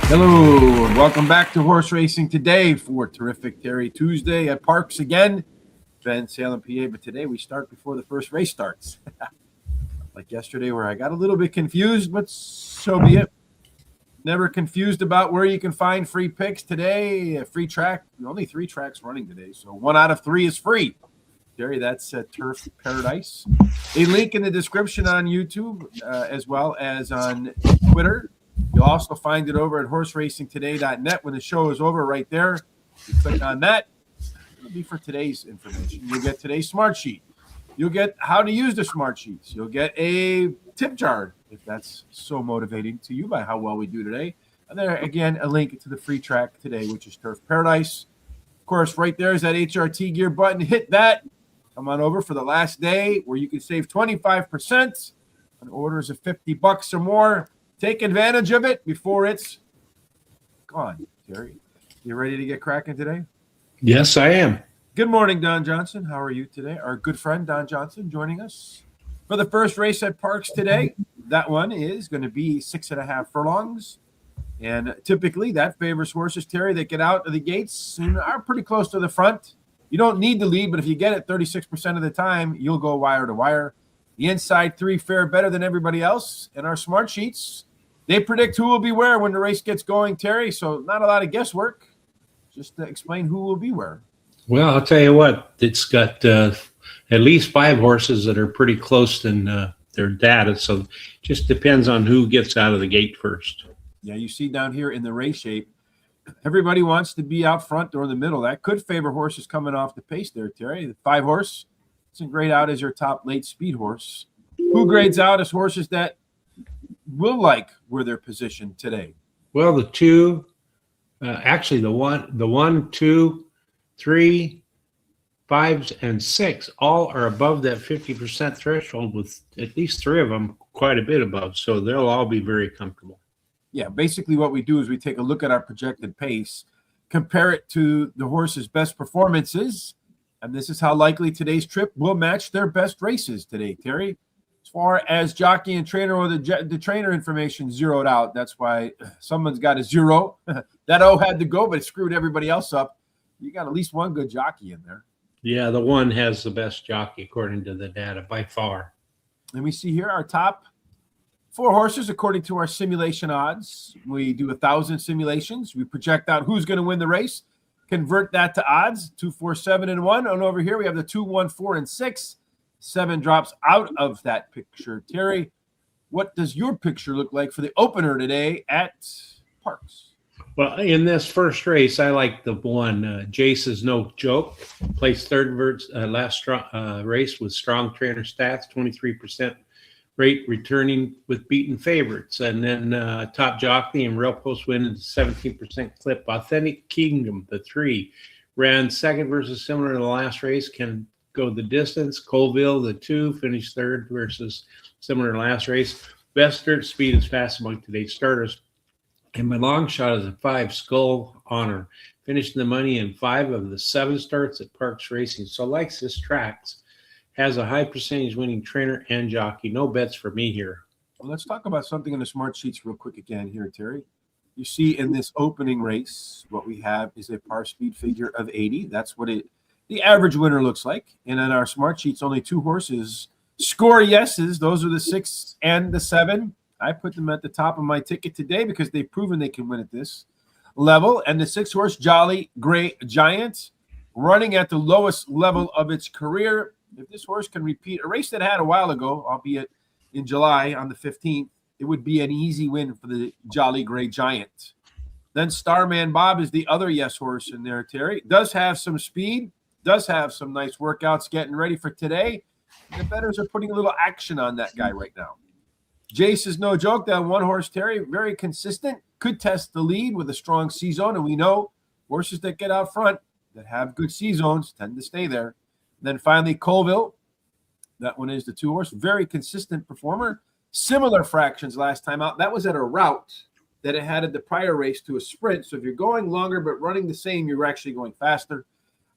Hello, and welcome back to Horse Racing today for Terrific Terry Tuesday at Parx again. Ben, Salem, PA, but today we start before the first race starts. Like yesterday where I got a little bit confused, but so be it. Never confused about where you can find free picks today. A free track, only 3 tracks running today, so 1 out of 3 is free. Terry, that's Turf Paradise. A link in the description on YouTube as well as on Twitter. You'll also find it over at horseracingtoday.net when the show is over right there. You click on that. It'll be for today's information. You'll get today's smart sheet. You'll get how to use the smart sheets. You'll get a tip jar, if that's so motivating to you by how well we do today. And there, again, a link to the free track today, which is Turf Paradise. Of course, right there is that HRT gear button. Hit that. Come on over for the last day where you can save 25% on orders of $50 or more. Take advantage of it before it's gone. Terry, you ready to get cracking today? Yes, I am. Good morning, Don Johnson. How are you today? Our good friend Don Johnson joining us for the first race at Parx today. That one is going to be 6.5 furlongs. And typically that favors horses, Terry, that get out of the gates and are pretty close to the front. You don't need to lead, but if you get it 36% of the time, you'll go wire to wire. The inside 3 fare better than everybody else. And our smart sheets, they predict who will be where when the race gets going, Terry. So not a lot of guesswork. Just to explain who will be where. Well, I'll tell you what. It's got at least 5 horses that are pretty close in their data. So it just depends on who gets out of the gate first. Yeah, you see down here in the race shape, everybody wants to be out front or in the middle. That could favor horses coming off the pace there, Terry. The 5 horse doesn't grade out as your top late speed horse. Who grades out as horses that will like where they're positioned today? Well, the 2, actually the 1, 2, 3, 5s, and 6 all are above that 50% threshold, with at least 3 of them quite a bit above. So they'll all be very comfortable. Yeah, basically what we do is we take a look at our projected pace, compare it to the horse's best performances, and this is how likely today's trip will match their best races today, Terry. As far as jockey and trainer or the trainer information zeroed out, that's why someone's got a 0. That O had to go, but it screwed everybody else up. You got at least one good jockey in there. Yeah, the 1 has the best jockey according to the data by far. And we see here our top 4 horses according to our simulation odds. We do 1,000 simulations. We project out who's going to win the race, convert that to odds, 2, 4, 7, and 1. And over here we have the 2, 1, 4, and 6. 7 drops out of that picture. Terry, what does your picture look like for the opener today at Parx? Well, in this first race, I like the 1. Jace is no joke. Placed 3rd last race with strong trainer stats, 23% rate returning with beaten favorites. And then top jockey and rail post win at 17% clip. Authentic Kingdom, the 3, ran 2nd versus similar to the last race, can go the distance. Colville, the 2, finished 3rd versus similar to last race. Best dirt speed is fast among today's starters. And my long shot is a 5, Skull Honor. Finished in the money in 5 of the 7 starts at Parx Racing. So likes this tracks. Has a high percentage winning trainer and jockey. No bets for me here. Well, let's talk about something in the smart sheets real quick again here, Terry. You see in this opening race, what we have is a par speed figure of 80. That's what the average winner looks like. And on our smart sheets, only 2 horses score yeses. Those are the 6 and the 7. I put them at the top of my ticket today because they've proven they can win at this level. And the 6 horse Jolly Gray Giant running at the lowest level of its career. If this horse can repeat a race that had a while ago, albeit in July on the 15th, it would be an easy win for the Jolly Gray Giant. Then Starman Bob is the other yes horse in there, Terry. Does have some speed, does have some nice workouts getting ready for today. The bettors are putting a little action on that guy right now. Jace is no joke. That 1 horse, Terry, very consistent. Could test the lead with a strong C-zone, and we know horses that get out front that have good C-zones tend to stay there. Then finally, Colville. That one is the 2 horse. Very consistent performer. Similar fractions last time out. That was at a route that it had at the prior race to a sprint. So if you're going longer but running the same, you're actually going faster.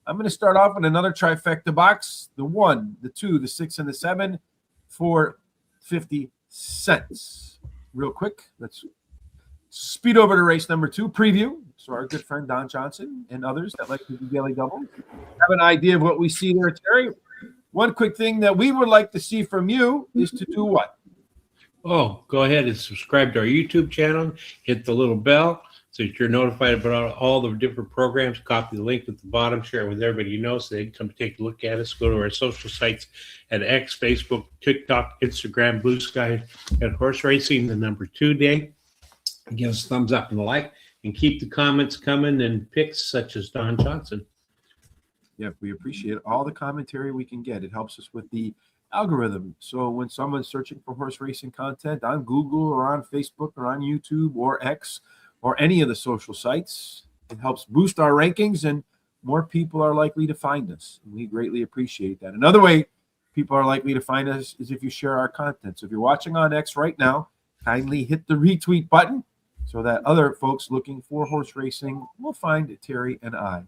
I'm going to start off with another trifecta box. The 1, the 2, the 6, and the 7 for 50 cents. Real quick, let's speed over to race number 2, preview. So our good friend Don Johnson and others that like to do daily doubles have an idea of what we see there, Terry. One quick thing that we would like to see from you is to do what? Oh, go ahead and subscribe to our YouTube channel. Hit the little bell so that you're notified about all the different programs. Copy the link at the bottom. Share it with everybody you know so they can come take a look at us. Go to our social sites at X, Facebook, TikTok, Instagram, Blue Sky, at Horse Racing, the number 2 day. Give us a thumbs up and a like. And keep the comments coming and picks such as Don Johnson. Yeah, we appreciate all the commentary we can get. It helps us with the algorithm. So when someone's searching for horse racing content on Google or on Facebook or on YouTube or X or any of the social sites, it helps boost our rankings and more people are likely to find us. And we greatly appreciate that. Another way people are likely to find us is if you share our content. So if you're watching on X right now, kindly hit the retweet button so that other folks looking for horse racing will find Terry and I.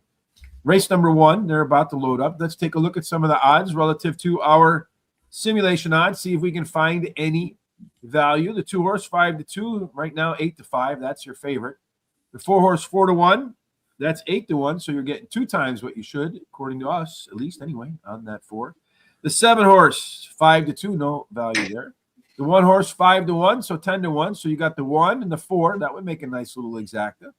Race number 1, they're about to load up. Let's take a look at some of the odds relative to our simulation odds, see if we can find any value. The 2-horse, 5-2, right now 8-5. That's your favorite. The 4-horse, 4-1. That's 8-1. So you're getting 2 times what you should, according to us, at least anyway, on that 4. The 7-horse, 5-2, no value there. The 1-horse, 5-1, so 10-1. So you got the 1 and the 4. That would make a nice little exacta.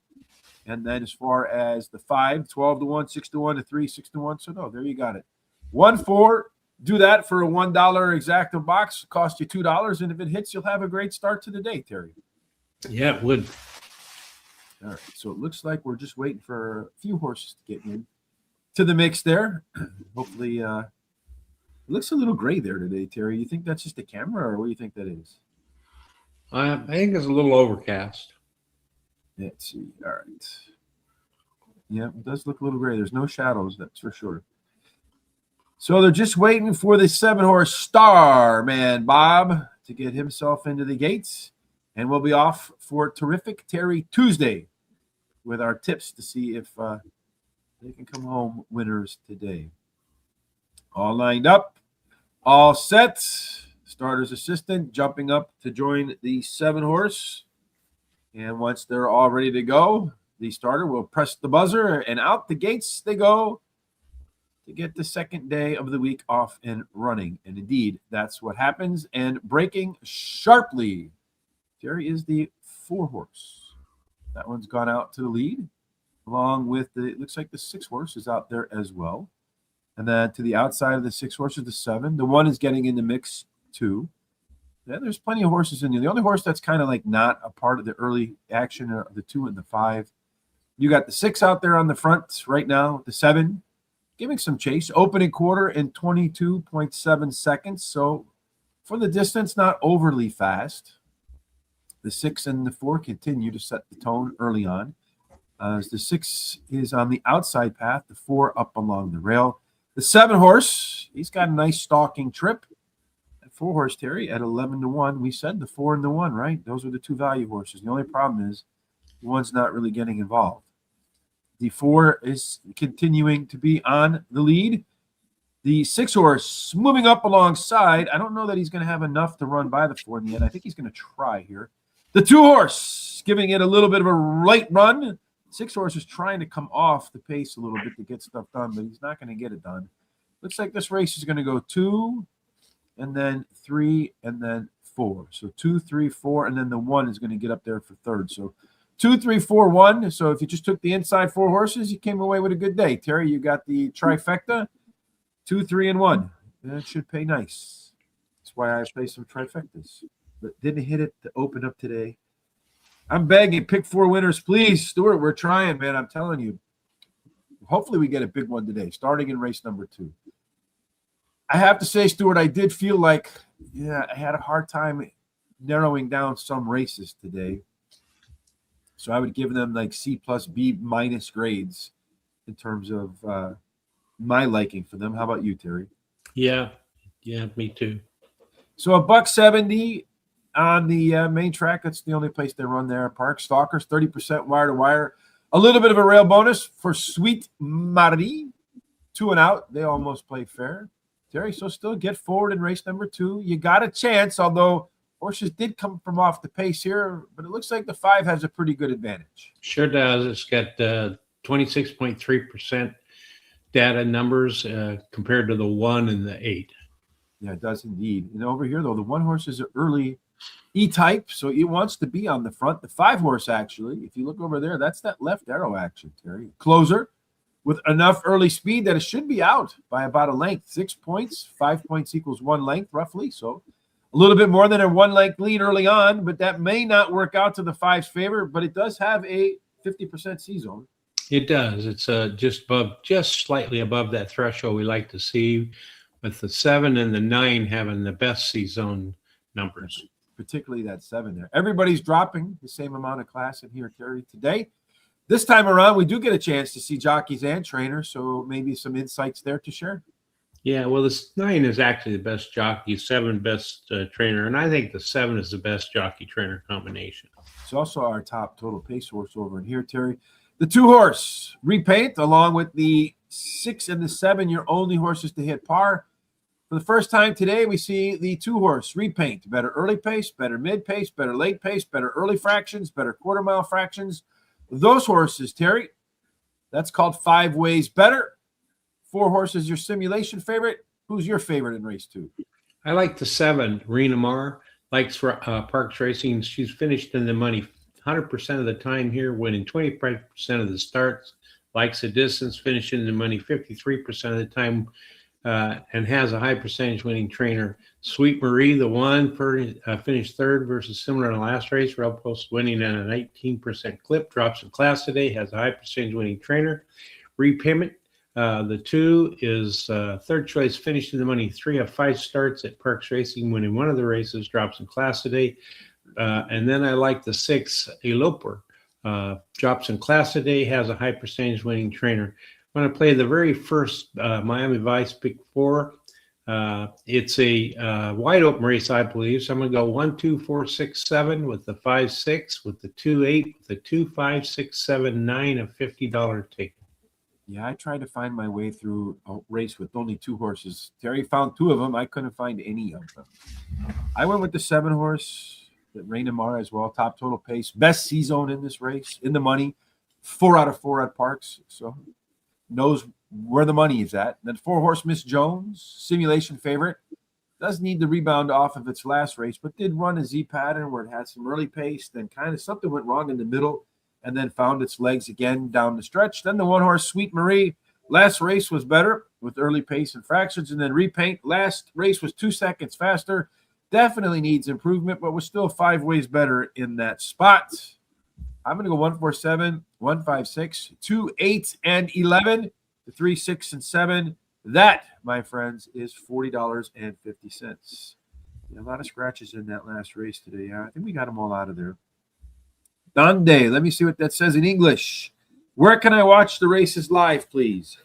And then as far as the 5, 12-1, 6-1, the 3, 6-1. So no, there you got it. 1-4. Do that for a $1 exacta box. Cost you $2. And if it hits, you'll have a great start to the day, Terry. Yeah, it would. All right. So it looks like we're just waiting for a few horses to get in to the mix there. Hopefully, it looks a little gray there today, Terry. You think that's just a camera, or what do you think that is? I think it's a little overcast. Let's see. All right. Yeah, it does look a little gray. There's no shadows, that's for sure. So they're just waiting for the 7-horse Starman Bob to get himself into the gates. And we'll be off for Terrific Terry Tuesday with our tips to see if they can come home winners today. All lined up, all set. Starter's assistant jumping up to join the 7-horse. And once they're all ready to go, the starter will press the buzzer and out the gates they go to get the second day of the week off and running. And indeed, that's what happens. And breaking sharply, Terry, is the 4-horse. That one's gone out to the lead, along with it looks like the 6-horse is out there as well. And then to the outside of the 6-horse is the 7. The 1 is getting in the mix too. Yeah, there's plenty of horses in there. The only horse that's kind of like not a part of the early action are the 2 and the 5. You got the 6 out there on the front right now, the 7 giving some chase. Opening quarter in 22.7 seconds. So for the distance, not overly fast. The 6 and the 4 continue to set the tone early on. As the 6 is on the outside path, the 4 up along the rail. The 7-horse, he's got a nice stalking trip. 4-horse, Terry, at 11-1. We said the 4 and the 1, right? Those are the 2 value horses. The only problem is the 1's not really getting involved. The 4 is continuing to be on the lead. The 6-horse moving up alongside. I don't know that he's going to have enough to run by the 4 in the end. I think he's going to try here. The 2-horse giving it a little bit of a light run. 6-horse is trying to come off the pace a little bit to get stuff done, but he's not going to get it done. Looks like this race is going to go 2, and then 3, and then 4. So 2, 3, 4, and then the 1 is going to get up there for third. So 2, 3, 4, 1. So if you just took the inside 4 horses, you came away with a good day. Terry, you got the trifecta, 2, 3, and 1. That should pay nice. That's why I play some trifectas. But didn't hit it to open up today. I'm begging, pick 4 winners, please. Stuart, we're trying, man. I'm telling you. Hopefully we get a big one today, starting in race number 2. I have to say, Stuart, I did feel like, I had a hard time narrowing down some races today. So I would give them like C+, B- grades in terms of my liking for them. How about you, Terry? Yeah, me too. So $170 on the main track. That's the only place they run there. Parx Stalkers, 30% wire to wire. A little bit of a rail bonus for Sweet Marie. 2 and out. They almost play fair. Terry, so still get forward in race number 2. You got a chance, although Horses did come from off the pace here, but it looks like the 5 has a pretty good advantage. Sure does. It's got 26.3% data numbers compared to the 1 and the 8. Yeah, it does indeed. And over here, though, the 1 horse is an early E-type, so it wants to be on the front. The 5 horse, actually, if you look over there, that's that left arrow action, Terry. Closer with enough early speed that it should be out by about a length. 6 points, 5 points equals 1 length, roughly. So a little bit more than a 1 length lead early on, but that may not work out to the 5's favor, but it does have a 50% C-zone. It does. It's just slightly above that threshold we like to see, with the 7 and the 9 having the best C-zone numbers. Particularly that 7 there. Everybody's dropping the same amount of class in here, Terry, today. This time around, we do get a chance to see jockeys and trainers, so maybe some insights there to share. Yeah, well, the 9 is actually the best jockey, 7 best trainer, and I think the 7 is the best jockey-trainer combination. It's also our top total pace horse over in here, Terry. The 2 horse, Repaint, along with the 6 and the 7, your only horses to hit par. For the first time today, we see the 2 horse, Repaint. Better early pace, better mid pace, better late pace, better early fractions, better quarter mile fractions. Those horses, Terry, that's called 5 ways better. 4 horses, your simulation favorite. Who's your favorite in race 2? I like the 7, Rena Mar. Likes Parx Racing. She's finished in the money 100% of the time here, winning 25% of the starts. Likes the distance, finishing in the money 53% of the time, and has a high percentage winning trainer. Sweet Marie, the 1, finished 3rd versus similar in the last race. Rail Post winning at an 18% clip. Drops in class today. Has a high percentage winning trainer. Repayment. The 2 is 3rd choice, finished in the money 3 of 5 starts at Parx Racing, winning one of the races. Drops in class today. And then I like the 6, Eloper. Drops in class today. Has a high percentage winning trainer. I'm going to play the very first Miami Vice Pick 4. It's a wide open race, I believe. So I'm going to go 1, 2, 4, 6, 7 with the 5, 6, with the 2, 8, with the 2, 5, 6, 7, 9, a $50 ticket. Yeah, I tried to find my way through a race with only 2 horses. Terry found 2 of them. I couldn't find any of them. I went with the 7 horse, the Rena Mar as well. Top total pace. Best C-zone in this race. In the money. 4 out of 4 at Parx. So knows where the money is at. Then 4 horse Miss Jones, simulation favorite. Does need the rebound off of its last race, but did run a Z pattern where it had some early pace. Then kind of something went wrong in the middle, and then found its legs again down the stretch. Then the 1 horse Sweet Marie, last race was better with early pace and fractions. And then Repaint, last race was 2 seconds faster. Definitely needs improvement, but was still 5 ways better in that spot. I'm going to go 1, 4, 7, 1, 5, 6, 2, 8, and 11. The 3, 6, and 7. That, my friends, is $40.50. Yeah, a lot of scratches in that last race today. I think we got them all out of there. Donde, let me see what that says in English. Where can I watch the races live, please?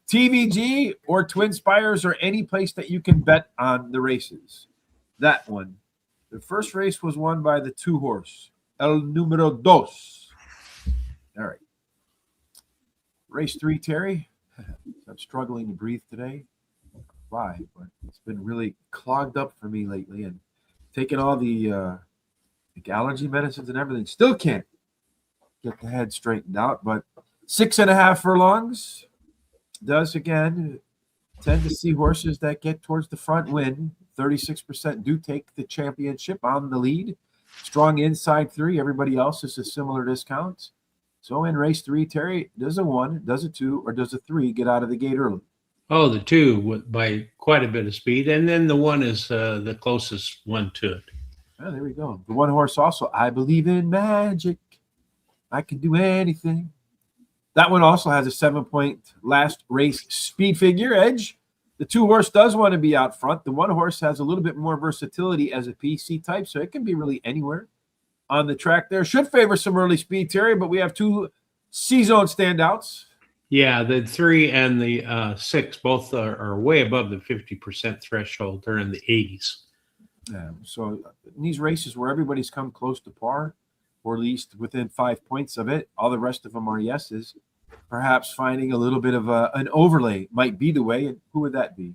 TVG or Twin Spires or any place that you can bet on the races. That one. The first race was won by the 2 horse, El Numero Dos. All right. Race 3, Terry. I'm struggling to breathe today. Why? But it's been really clogged up for me lately, and taking all the allergy medicines and everything, still can't get the head straightened out. But 6.5 furlongs does again tend to see horses that get towards the front win. 36% do take the championship on the lead. Strong inside 3. Everybody else is a similar discount. So in race 3, Terry, does a 1, does a 2, or does a 3 get out of the gate early? Oh, the 2 by quite a bit of speed, and then the 1 is the closest one to it. Oh, there we go. The 1 horse also, I believe in magic. I can do anything. That one also has a 7-point last race speed figure edge. The 2 horse does want to be out front. The 1 horse has a little bit more versatility as a PC type, so it can be really anywhere on the track there. Should favor some early speed, Terry, but we have 2 C-zone standouts. Yeah, the 3 and the 6 both are way above the 50% threshold. They're in the 80s. So in these races where everybody's come close to par, or at least within 5 points of it, all the rest of them are yeses. Perhaps finding a little bit of an overlay might be the way. And who would that be?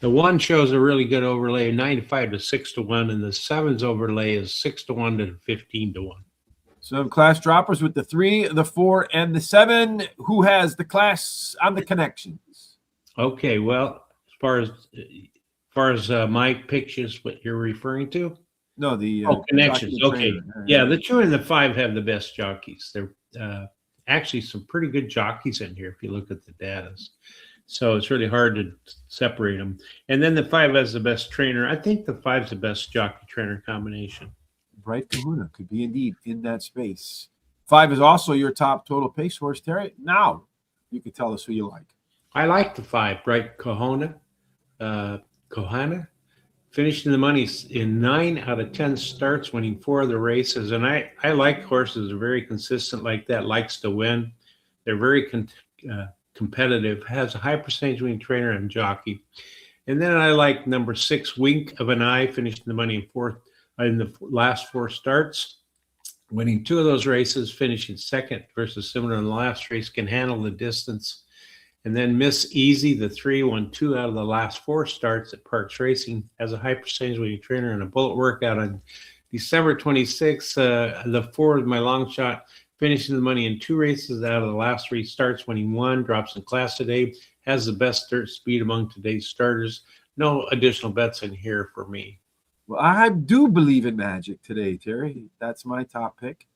The 1 shows a really good overlay, 9-5 to 6-1, and the 7's overlay is 6-1 to 15-1. Some class droppers with the 3, the 4, and the 7. Who has the class on the connections? Okay, well, as far as my pictures, what you're referring to? No, the connections. jockey and Okay, trainer. yeah, the 2 and the 5 have the best jockeys. They're actually some pretty good jockeys in here if you look at the data. So it's really hard to separate them. And then the 5 has the best trainer. I think the 5's the best jockey trainer combination. Bright Kahuna could be indeed in that space. 5 is also your top total pace horse, Terry. Now you can tell us who you like. I like the 5, Bright Kahuna. Finished in the money in 9 out of 10 starts, winning 4 of the races. And I like horses that are very consistent like that, likes to win. They're very competitive, has a high percentage winning trainer and jockey. And then I like number 6, Wink of an Eye, finished in the money in the last 4 starts, winning 2 of those races, finishing second versus similar in the last race, can handle the distance. And then Miss Easy, the 3, won 2 out of the last 4 starts at Parx Racing, has a high percentage winning trainer and a bullet workout on December 26th. The 4 is my long shot, finishing the money in 2 races out of the last 3 starts, winning 1, drops in class today, has the best start speed among today's starters. No additional bets in here for me. Well, I do believe in magic today, Terry. That's my top pick.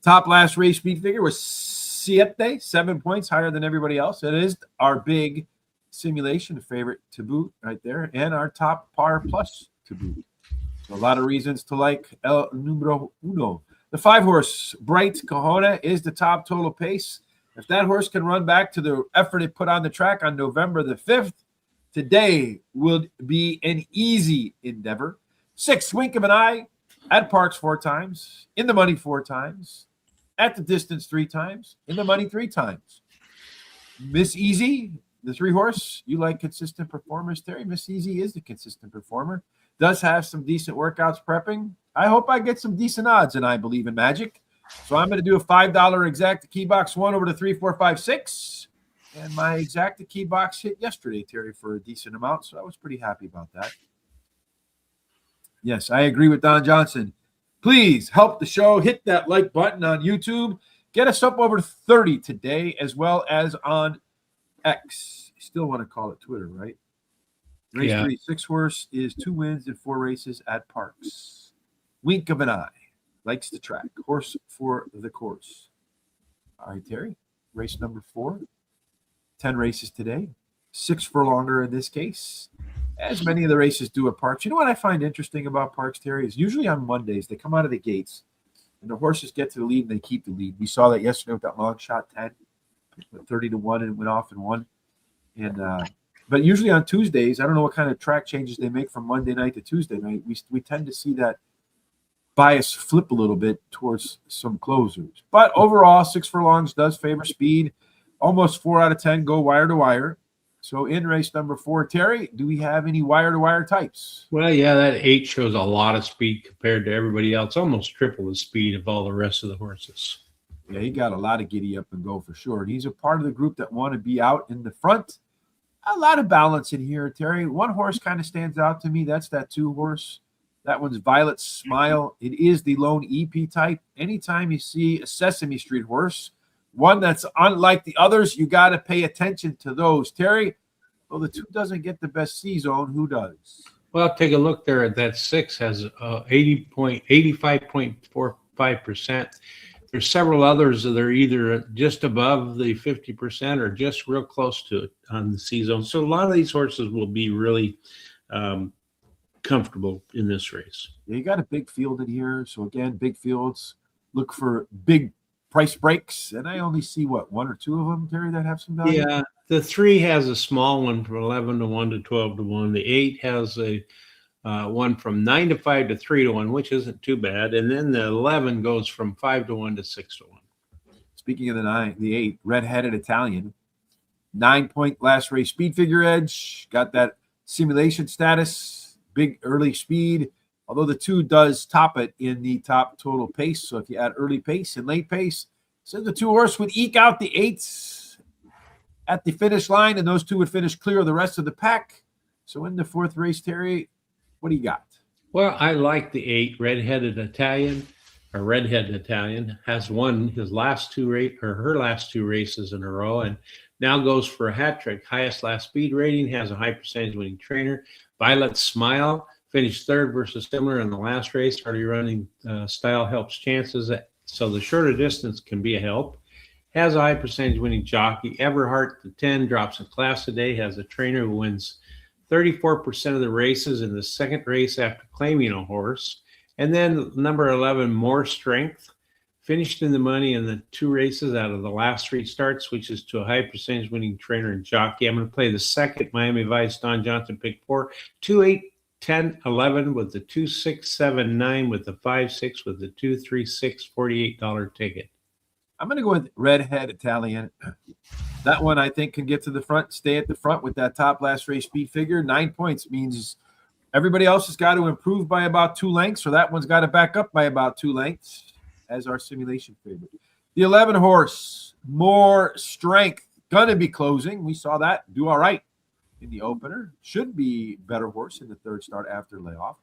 Top last race speed figure was 7 points higher than everybody else. It is our big simulation favorite to boot right there, and our top par plus to boot. So a lot of reasons to like El Numero Uno. The 5 horse, Bright Kahuna, is the top total pace. If that horse can run back to the effort it put on the track on November the 5th, today will be an easy endeavor. 6, Wink of an Eye, at Parx 4 times, in the money 4 times, at the distance 3 times, in the money 3 times. Miss Easy, the 3 horse, you like consistent performers, Terry. Miss Easy is the consistent performer. Does have some decent workouts prepping. I hope I get some decent odds, and I believe in magic. So I'm going to do a $5 exact key box 1 over to 3, 4, 5, 6. And my exact key box hit yesterday, Terry, for a decent amount. So I was pretty happy about that. Yes, I agree with Don Johnson. Please help the show. Hit that like button on YouTube. Get us up over 30 today, as well as on X. You still want to call it Twitter, right? Race 3, 6 horse is 2 wins in 4 races at Parx. Wink of an Eye. Likes the track. Horse for the course. All right, Terry. Race number 4. 10 races today. 6 furlonger in this case. As many of the races do at Parx. You know what I find interesting about Parx, Terry, is usually on Mondays, they come out of the gates, and the horses get to the lead, and they keep the lead. We saw that yesterday with that long shot 10, 30-1, and it went off and won. And but usually on Tuesdays, I don't know what kind of track changes they make from Monday night to Tuesday night. We tend to see that bias flip a little bit towards some closers. But overall, 6 furlongs does favor speed. Almost 4 out of 10 go wire to wire. So in race number 4, Terry, do we have any wire-to-wire types? Well, yeah, that 8 shows a lot of speed compared to everybody else, almost triple the speed of all the rest of the horses. Yeah, he got a lot of giddy up and go for sure. And he's a part of the group that want to be out in the front. A lot of balance in here, Terry. One horse kind of stands out to me. That's that 2 horse. That one's Violet Smile. It is the lone EP type. Anytime you see a Sesame Street horse, one that's unlike the others, you got to pay attention to those. Terry, well, the 2 doesn't get the best C zone. Who does? Well, take a look there at that 6 has 85.45%. There's several others that are either just above the 50% or just real close to it on the C zone. So a lot of these horses will be really comfortable in this race. Yeah, you got a big field in here. So again, big fields look for big price breaks. And I only see, 1 or 2 of them, Terry, that have some value? Yeah, the 3 has a small one from 11-1 to 12-1. The 8 has a one from 9-5 to 3-1, which isn't too bad. And then the 11 goes from 5-1 to 6-1. Speaking of the 8, red-headed Italian, 9-point last race speed figure edge, got that simulation status, big early speed, although the 2 does top it in the top total pace. So if you add early pace and late pace, so the 2 horse would eke out the 8s at the finish line, and those 2 would finish clear of the rest of the pack. So in the fourth race, Terry, what do you got? Well, I like the 8 redheaded Italian. A redheaded Italian has won his last her last 2 races in a row, and now goes for a hat trick. Highest last speed rating, has a high percentage winning trainer. Violet Smile finished third versus similar in the last race. Hardy running style helps chances, so the shorter distance can be a help. Has a high percentage winning jockey. Everhart, the 10, drops in class today. Has a trainer who wins 34% of the races in the second race after claiming a horse. And then number 11, More Strength, finished in the money in the 2 races out of the last 3 starts, which is to a high percentage winning trainer and jockey. I'm going to play the second Miami Vice, Don Johnson, pick 4, 2, 8, 10, 11 with the 2, 6, 7, 9 with the 5, 6 with the 2, 3, 6, $48 ticket. I'm going to go with Redhead Italian. That one I think can get to the front, stay at the front with that top last race speed figure. 9 points means everybody else has got to improve by about 2 lengths, or that one's got to back up by about 2 lengths as our simulation favorite. The 11 horse, More Strength, going to be closing. We saw that do all right in the opener. Should be better horse in the third start after layoff.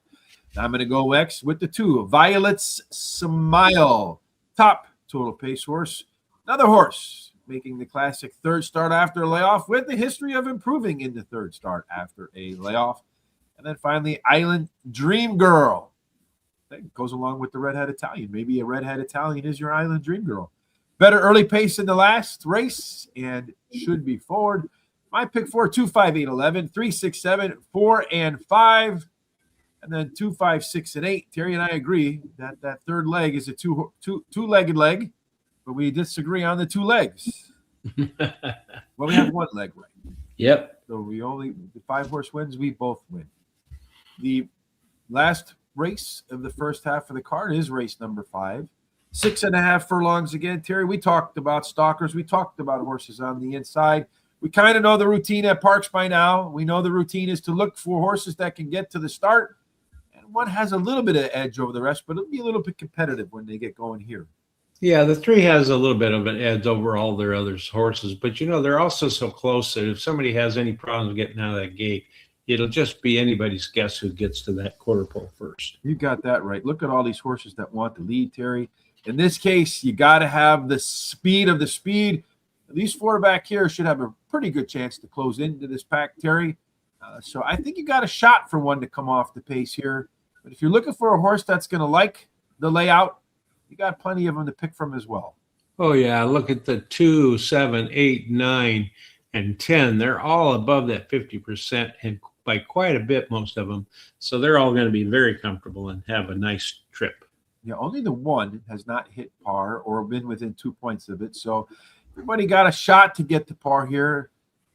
Now I'm going to go X with the 2, Violet's Smile, top total pace horse. Another horse making the classic third start after a layoff with the history of improving in the third start after a layoff. And then finally, Island Dream Girl. That goes along with the Redhead Italian. Maybe a Redhead Italian is your Island Dream Girl. Better early pace in the last race and should be forward. My pick 4, 2, 5, 8, 11, 3, 6, 7, 4, and 5. And then 2, 5, 6, and 8. Terry and I agree that that third leg is a two-legged leg, but we disagree on the 2 legs. Well, we have 1 leg right. Yep. So the 5 horse wins, we both win. The last race of the first half of the card is race number 5. 6.5 furlongs again. Terry, we talked about stalkers. We talked about horses on the inside. We kind of know the routine at Parx by now. We know the routine is to look for horses that can get to the start. And one has a little bit of edge over the rest, but it'll be a little bit competitive when they get going here. Yeah, the 3 has a little bit of an edge over all their other horses, but they're also so close that if somebody has any problems getting out of that gate, it'll just be anybody's guess who gets to that quarter pole first. You got that right. Look at all these horses that want the lead, Terry. In this case, you got to have the speed of the speed. These 4 back here should have a pretty good chance to close into this pack, Terry. So I think you got a shot for one to come off the pace here. But if you're looking for a horse that's going to like the layout, you got plenty of them to pick from as well. Oh, yeah. Look at the 2, 7, 8, 9, and 10. They're all above that 50% and by quite a bit, most of them. So they're all going to be very comfortable and have a nice trip. Yeah, only the 1 has not hit par or been within 2 points of it. So everybody got a shot to get to par here.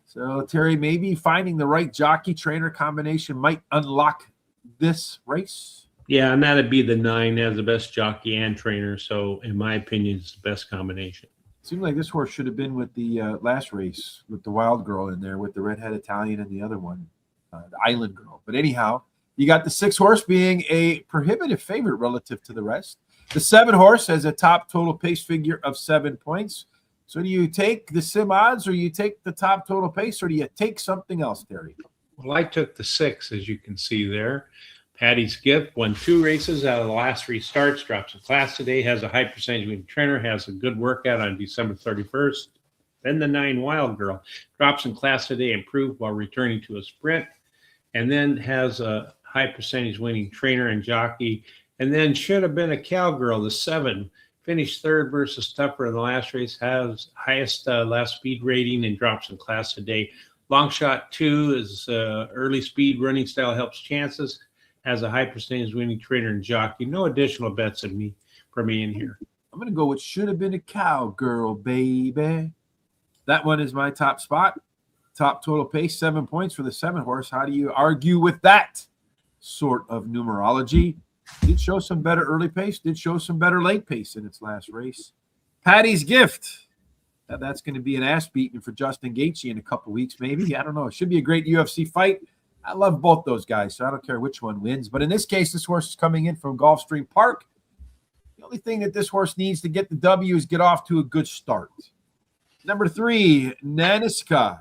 So, Terry, maybe finding the right jockey-trainer combination might unlock this race. Yeah, and that'd be the 9 as the best jockey and trainer. So, in my opinion, it's the best combination. Seems like this horse should have been with the last race with the Wild Girl in there with the Redhead Italian and the other one, the Island Girl. But anyhow, you got the 6 horse being a prohibitive favorite relative to the rest. The 7 horse has a top total pace figure of 7 points. So do you take the sim odds or you take the top total pace or do you take something else, Terry? Well, I took the 6, as you can see there. Patty's Gift won 2 races out of the last 3 starts, drops in class today, has a high percentage winning trainer, has a good workout on December 31st. Then the 9 Wild Girl drops in class today, improved while returning to a sprint, and then has a high percentage winning trainer and jockey, and then should have been a Cowgirl, the 7, finished third versus tougher in the last race, has highest last speed rating and drops in class today. Long Shot 2 is early speed running style helps chances, has a high percentage winning trainer and jockey. No additional bets for me in here. I'm going to go with should have been a Cowgirl, baby. That one is my top spot. Top total pace, 7 points for the 7 horse. How do you argue with that sort of numerology? Did show some better early pace, did show some better late pace in its last race. Patty's Gift. Now that's going to be an ass beating for Justin Gaethje in a couple weeks, maybe. I don't know. It should be a great UFC fight. I love both those guys, so I don't care which one wins. But in this case, this horse is coming in from Gulfstream Park. The only thing that this horse needs to get the W is get off to a good start. Number 3, Naniska.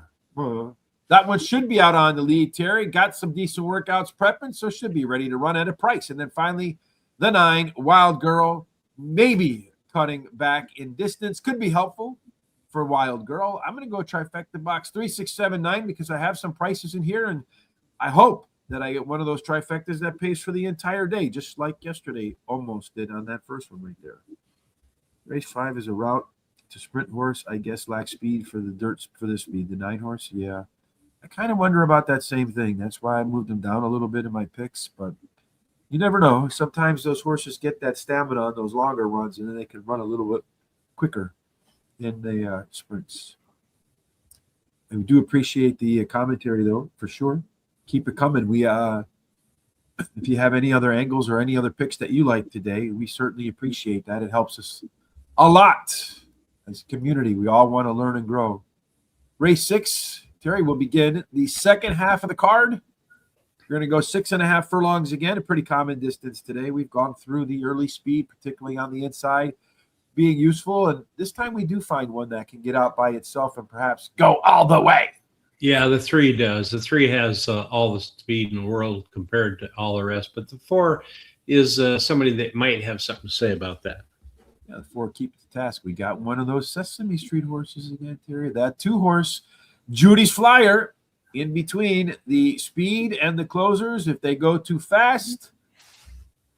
That one should be out on the lead, Terry. Got some decent workouts prepping, so should be ready to run at a price. And then finally, the 9, Wild Girl, maybe cutting back in distance. Could be helpful for Wild Girl. I'm going to go trifecta box 3, 6, 7, 9 because I have some prices in here, and I hope that I get one of those trifectas that pays for the entire day, just like yesterday almost did on that first one right there. Race 5 is a route to sprint horse. I guess lacks speed for the speed. The 9 horse, yeah. I kind of wonder about that same thing. That's why I moved them down a little bit in my picks, but you never know. Sometimes those horses get that stamina on those longer runs, and then they can run a little bit quicker in the sprints. And we do appreciate the commentary, though, for sure. Keep it coming. We, if you have any other angles or any other picks that you like today, we certainly appreciate that. It helps us a lot as a community. We all want to learn and grow. Race 6. Terry, will begin the second half of the card. We're going to go 6.5 furlongs again, a pretty common distance today. We've gone through the early speed, particularly on the inside, being useful. And this time we do find one that can get out by itself and perhaps go all the way. Yeah, the 3 does. The 3 has all the speed in the world compared to all the rest. But the 4 is somebody that might have something to say about that. Yeah, the 4 keeps the task. We got one of those Sesame Street horses again, Terry. That 2 horse. Judy's Flyer in between the speed and the closers. If they go too fast,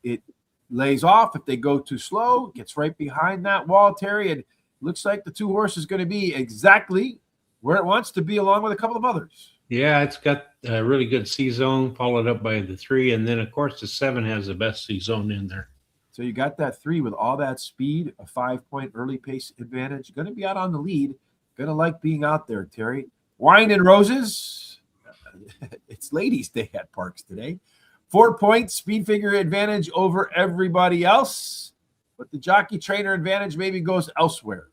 it lays off. If they go too slow, it gets right behind that wall, Terry. And looks like the 2 horse is going to be exactly where it wants to be, along with a couple of others. Yeah, it's got a really good C-zone, followed up by the 3. And then, of course, the 7 has the best C-zone in there. So you got that 3 with all that speed, a 5-point early pace advantage. Going to be out on the lead. Going to like being out there, Terry. Wine and Roses. It's ladies' day at Parx today. 4 points, speed figure advantage over everybody else. But the jockey trainer advantage maybe goes elsewhere.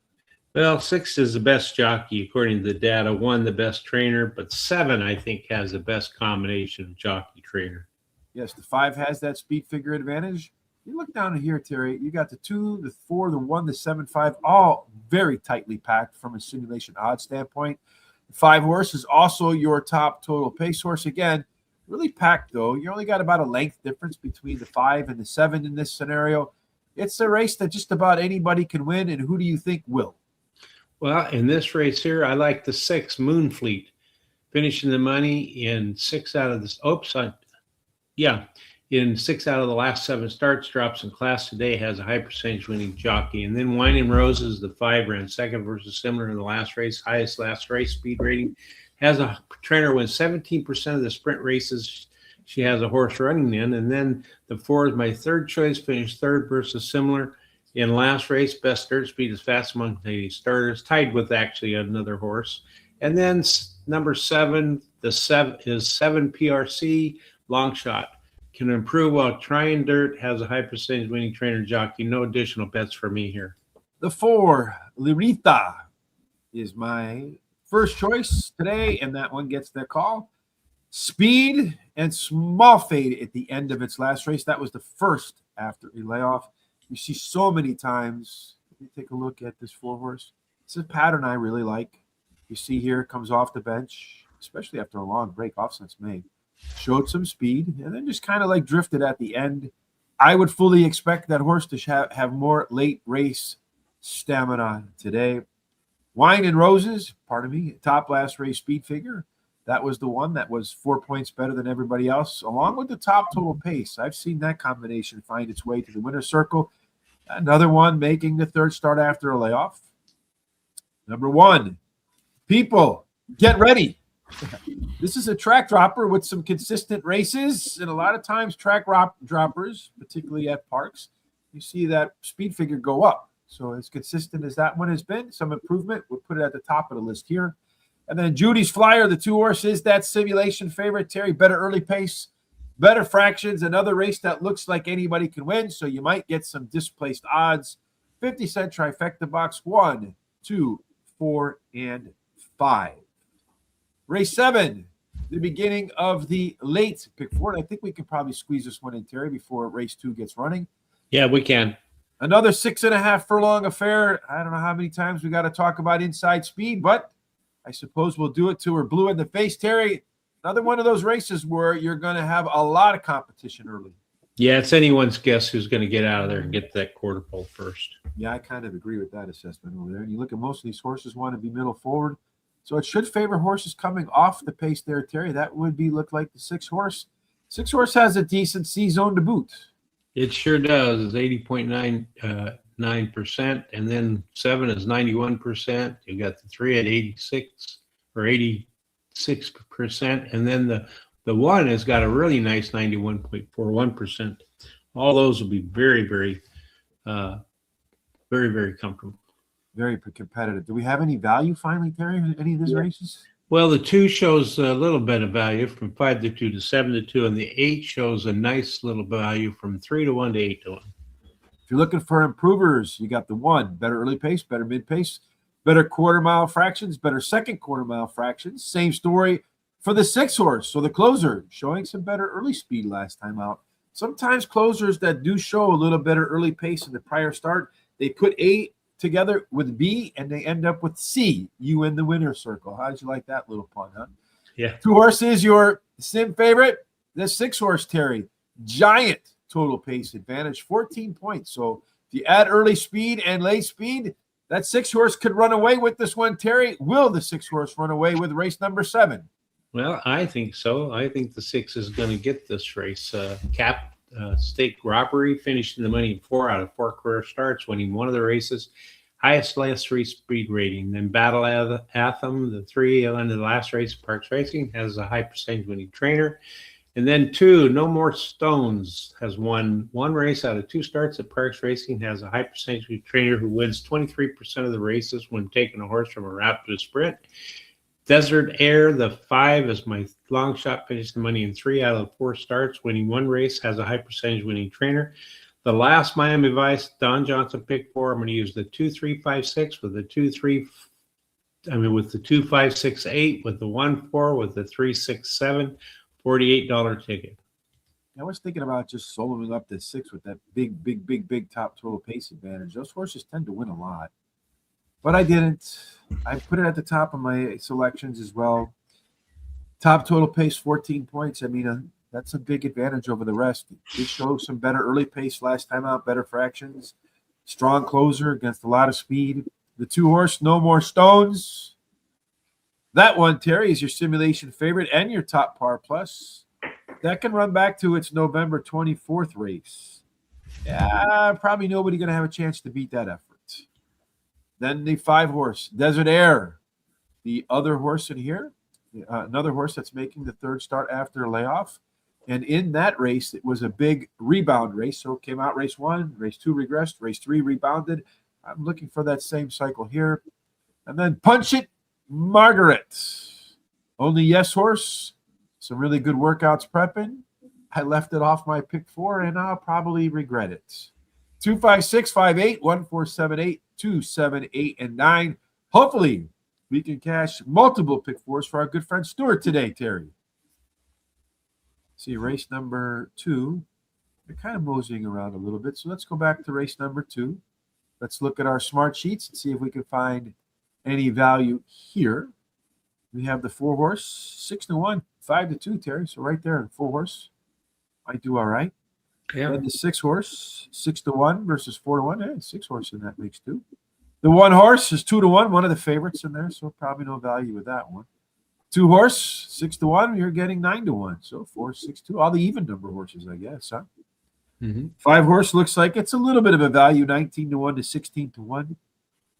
Well, 6 is the best jockey according to the data. 1, the best trainer. But 7, I think, has the best combination of jockey trainer. Yes, the 5 has that speed figure advantage. You look down here, Terry. You got the 2, the 4, the 1, the 7, 5, all very tightly packed from a simulation odds standpoint. 5 horse is also your top total pace horse. Again, really packed, though. You only got about a length difference between the 5 and the 7 in this scenario. It's a race that just about anybody can win, and who do you think will? Well, in this race here, I like the 6, Moonfleet, finishing the money in 6 out of the in 6 out of the last 7 starts, drops in class today, has a high percentage winning jockey. And then Wine and Roses, the 5, ran second versus similar in the last race, highest last race speed rating. Has a trainer wins 17% of the sprint races she has a horse running in. And then the 4 is my 3rd choice, finished 3rd versus similar in last race. Best dirt speed is fast among the starters, tied with actually another horse. And then number 7, the 7 is 7 PRC, long shot. Can improve while trying dirt, has a high percentage winning trainer jockey. No additional bets for me here. The 4, Lirita, is my first choice today, and that one gets their call. Speed and small fade at the end of its last race. That was the first after a layoff. You see so many times. Let me take a look at this 4 horse. It's a pattern I really like. You see here, it comes off the bench, especially after a long break off since May. Showed some speed, and then just kind of like drifted at the end. I would fully expect that horse to have more late race stamina today. Wine and Roses, pardon me, top last race speed figure. That was the one that was 4 points better than everybody else, along with the top total pace. I've seen that combination find its way to the winner's circle. Another one making the 3rd start after a layoff. Number 1, people, get ready. This is a track dropper with some consistent races, and a lot of times track droppers, particularly at Parx, you see that speed figure go up. So as consistent as that one has been, some improvement. We'll put it at the top of the list here. And then Judy's Flyer, the 2 horse, is that simulation favorite. Terry, better early pace, better fractions, another race that looks like anybody can win. So you might get some displaced odds. 50-cent trifecta box 1, 2, 4, and 5. Race 7, the beginning of the late pick 4. I think we can probably squeeze this one in, Terry, before race 2 gets running. Yeah, we can. Another 6.5 furlong affair. I don't know how many times we got to talk about inside speed, but I suppose we'll do it till we're blue in the face. Terry, another one of those races where you're going to have a lot of competition early. Yeah, it's anyone's guess who's going to get out of there and get to that quarter pole first. Yeah, I kind of agree with that assessment over there. And you look at most of these horses want to be middle forward. So it should favor horses coming off the pace there, Terry. That would look like the 6-horse. 6-horse has a decent C-zone to boot. It sure does. It's 80.99%, and then 7 is 91%. You got the 3 at 86 or 86%, and then the 1 has got a really nice 91.41%. All those will be very, very, very comfortable. Very competitive. Do we have any value finally, Terry, in any of these races? Well, the 2 shows a little bit of value from 5 to 2 to 7 to 2, and the 8 shows a nice little value from 3 to 1 to 8 to 1. If you're looking for improvers, you got the 1, better early pace, better mid pace, better quarter mile fractions, better second quarter mile fractions. Same story for the 6-horse. So the closer showing some better early speed last time out. Sometimes closers that do show a little better early pace in the prior start, they put A together with B and they end up with C. You in the winner's circle. How'd you like that little pun, huh? Yeah. 2-horse is your sim favorite. The 6-horse, Terry, giant total pace advantage, 14 points. So if you add early speed and late speed, that 6-horse could run away with this one, Terry. Will the 6-horse run away with race number 7? Well, I think so. I think the 6 is going to get this race. Stake robbery, finishing the money in 4 out of 4 career starts, winning one of the races, highest last 3 speed rating. Then Battle Anthem, the 3 on the last race, Parx Racing, has a high percentage winning trainer. And then 2, No More Stones, has won 1 race out of 2 starts at Parx Racing, has a high percentage winning trainer who wins 23% of the races when taking a horse from a route to a sprint. Desert Air, the 5, is my long shot, finished the money in 3 out of 4 starts, winning 1 race, has a high percentage winning trainer. The last Miami Vice, Don Johnson picked 4. I'm going to use the 2-3-5-6 with the 2-5-6-8 with the 1-4 with the 3-6-7, $48 ticket. I was thinking about just soloing up the 6 with that big top total pace advantage. Those horses tend to win a lot. But I didn't. I put it at the top of my selections as well. Top total pace, 14 points. I mean, that's a big advantage over the rest. It showed some better early pace last time out, better fractions. Strong closer against a lot of speed. The 2-horse, No More Stones. That one, Terry, is your simulation favorite and your top par plus. That can run back to its November 24th race. Yeah, probably nobody going to have a chance to beat that effort. Then the 5-horse, Desert Air. The other horse in here, another horse that's making the 3rd start after a layoff. And in that race, it was a big rebound race. So it came out race 1, race 2 regressed, race 3 rebounded. I'm looking for that same cycle here. And then Punch It, Margaret. Only Yes horse. Some really good workouts prepping. I left it off my pick 4, and I'll probably regret it. 2, 5, 6, 5, 8, 1, 4, 7, 8, 2, 7, 8, and 9. Hopefully, we can cash multiple pick 4s for our good friend Stuart today, Terry. See, race number 2. They're kind of moseying around a little bit, so let's go back to race number 2. Let's look at our smart sheets and see if we can find any value here. We have the 4-horse, 6 to 1, 5 to 2, Terry. So right there, 4-horse might do all right. Yeah. Then the 6-horse, 6 to 1 versus 4 to 1. Hey, 6-horse in that makes 2. The 1-horse is 2 to 1, one of the favorites in there, so probably no value with that one. 2-horse, 6 to 1, you're getting 9 to 1. So 4, 6, 2, all the even number horses, I guess, huh? Mm-hmm. 5-horse looks like it's a little bit of a value, 19 to 1 to 16 to 1.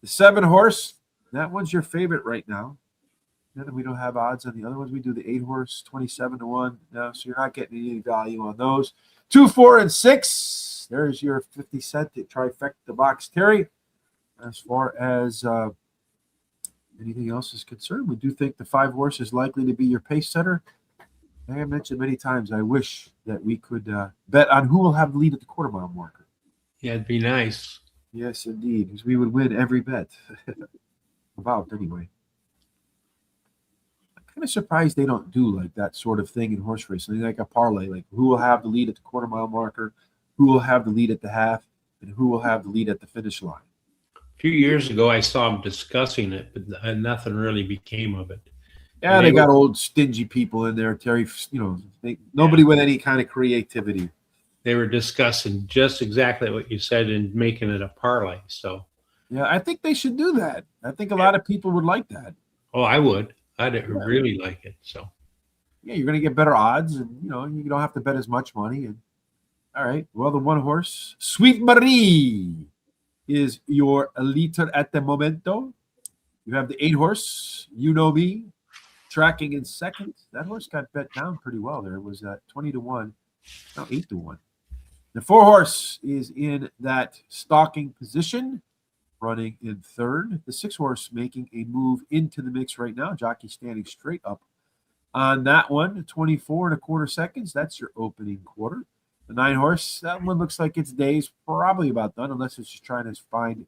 The 7-horse, that one's your favorite right now. Then we don't have odds on the other ones. We do the 8-horse, 27 to 1. No, so you're not getting any value on those. 2, 4, and 6. There's your 50 cent trifecta box, Terry. As far as anything else is concerned, we do think the 5-horse is likely to be your pace setter. I have mentioned many times, I wish that we could bet on who will have the lead at the quarter mile marker. Yeah, it'd be nice. Yes, indeed, because we would win every bet. About, anyway. I'm kind of surprised they don't do like that sort of thing in horse racing, like a parlay, like who will have the lead at the quarter mile marker, who will have the lead at the half, and who will have the lead at the finish line. A few years ago, I saw them discussing it, but nothing really became of it. Yeah, And they they got were, old stingy people in there, Terry. Nobody with any kind of creativity. they were discussing just exactly what you said and making it a parlay. So, Yeah, I think they should do that. I think a lot of people would like that. oh, I would. I'd Yeah, really like it. So, yeah, you're going to get better odds, and you don't have to bet as much money. And all right, well, the one horse, Sweet Marie, is your leader at the momento. You have the 8 horse, You Know Me, tracking in second. That horse got bet down pretty well there. It was 20-1, now 8-1. The 4 horse is in that stalking position, running in third. The 6 horse making a move into the mix right now. Jockey standing straight up on that one, 24 1/4 seconds. That's your opening quarter. The 9 horse, that one looks like its day's probably about done, unless it's just trying to find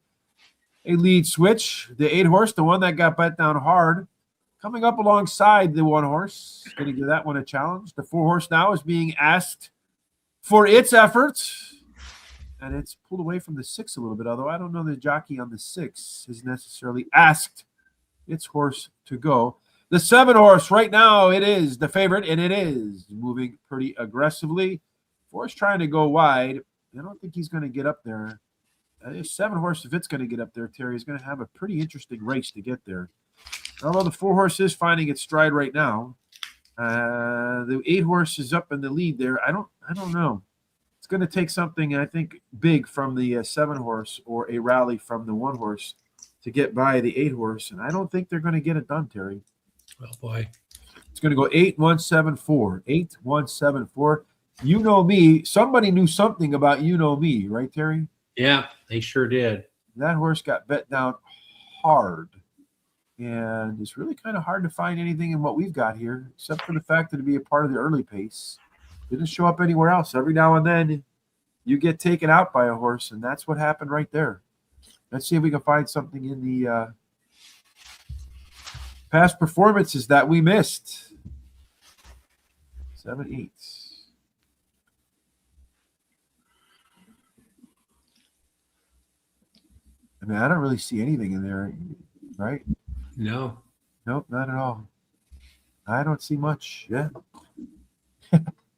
a lead switch. The 8 horse, the one that got bet down hard, coming up alongside the 1 horse, going to give that one a challenge. The 4 horse now is being asked for its efforts, and it's pulled away from the 6 a little bit, although I don't know the jockey on the 6 is necessarily asked its horse to go. The 7 horse, right now, it is the favorite, and it is moving pretty aggressively. 4 is trying to go wide. I don't think he's going to get up there. 7 horse, if it's going to get up there, Terry, is going to have a pretty interesting race to get there. Although the 4 horse is finding its stride right now. The 8 horse is up in the lead there. I don't know. It's going to take something, I think, big from the 7 horse or a rally from the 1 horse to get by the 8 horse, and I don't think they're going to get it done, Terry. oh boy. It's going to go 8-1-7-4. 8-1-7-4. You Know Me. Somebody knew something about You Know Me, right, Terry? Yeah, they sure did. That horse got bet down hard. And it's really kind of hard to find anything in what we've got here, except for the fact that it'd be a part of the early pace. Didn't show up anywhere else. Every now and then you get taken out by a horse, and that's what happened right there. Let's see if we can find something in the past performances that we missed. 7-8. I mean, I don't really see anything in there, right? No. Nope, not at all. I don't see much. Yeah.